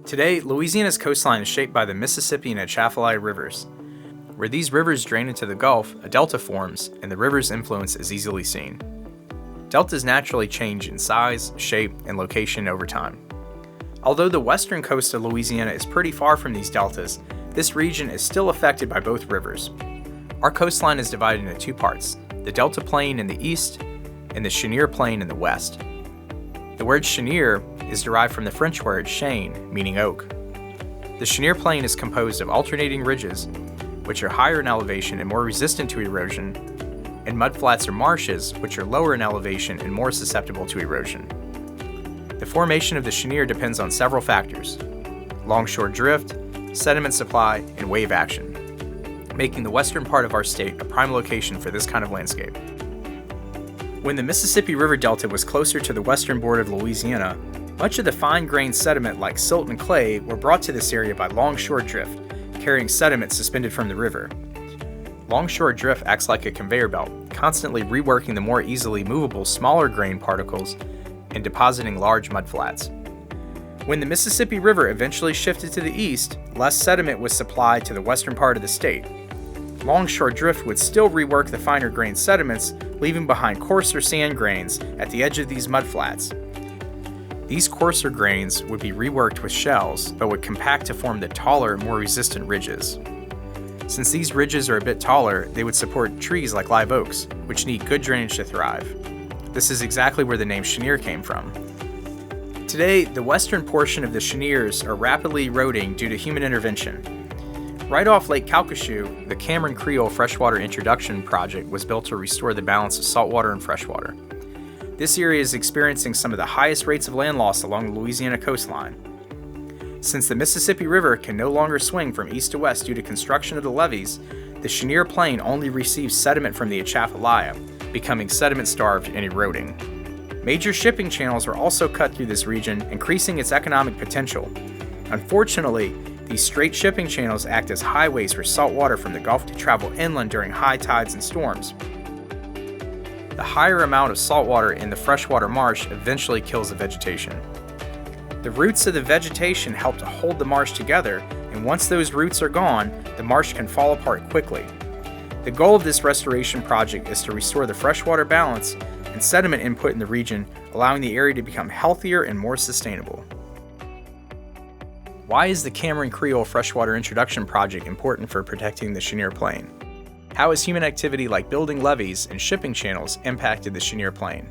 Today, Louisiana's coastline is shaped by the Mississippi and Atchafalaya rivers. Where these rivers drain into the Gulf, a delta forms, and the river's influence is easily seen. Deltas naturally change in size, shape, and location over time. Although the western coast of Louisiana is pretty far from these deltas, this region is still affected by both rivers. Our coastline is divided into two parts, the Delta Plain in the east and the Chenier Plain in the west. The word Chenier is derived from the French word chêne, meaning oak. The Chenier Plain is composed of alternating ridges, which are higher in elevation and more resistant to erosion, and mudflats or marshes, which are lower in elevation and more susceptible to erosion. The formation of the Chenier depends on several factors: longshore drift, sediment supply, and wave action, making the western part of our state a prime location for this kind of landscape. When the Mississippi River Delta was closer to the western border of Louisiana, much of the fine-grained sediment like silt and clay were brought to this area by longshore drift, carrying sediment suspended from the river. Longshore drift acts like a conveyor belt, constantly reworking the more easily movable smaller grain particles and depositing large mudflats. When the Mississippi River eventually shifted to the east, less sediment was supplied to the western part of the state. Longshore drift would still rework the finer grained sediments, leaving behind coarser sand grains at the edge of these mudflats. These coarser grains would be reworked with shells, but would compact to form the taller, more resistant ridges. Since these ridges are a bit taller, they would support trees like live oaks, which need good drainage to thrive. This is exactly where the name Chenier came from. Today, the western portion of the Cheniers are rapidly eroding due to human intervention. Right off Lake Calcasieu, the Cameron Creole Freshwater Introduction Project was built to restore the balance of saltwater and freshwater. This area is experiencing some of the highest rates of land loss along the Louisiana coastline. Since the Mississippi River can no longer swing from east to west due to construction of the levees, the Chenier Plain only receives sediment from the Atchafalaya, becoming sediment-starved and eroding. Major shipping channels are also cut through this region, increasing its economic potential. Unfortunately, these straight shipping channels act as highways for salt water from the Gulf to travel inland during high tides and storms. The higher amount of salt water in the freshwater marsh eventually kills the vegetation. The roots of the vegetation help to hold the marsh together, and once those roots are gone, the marsh can fall apart quickly. The goal of this restoration project is to restore the freshwater balance and sediment input in the region, allowing the area to become healthier and more sustainable. Why is the Cameron Creole Freshwater Introduction Project important for protecting the Chenier Plain? How has human activity like building levees and shipping channels impacted the Chenier Plain?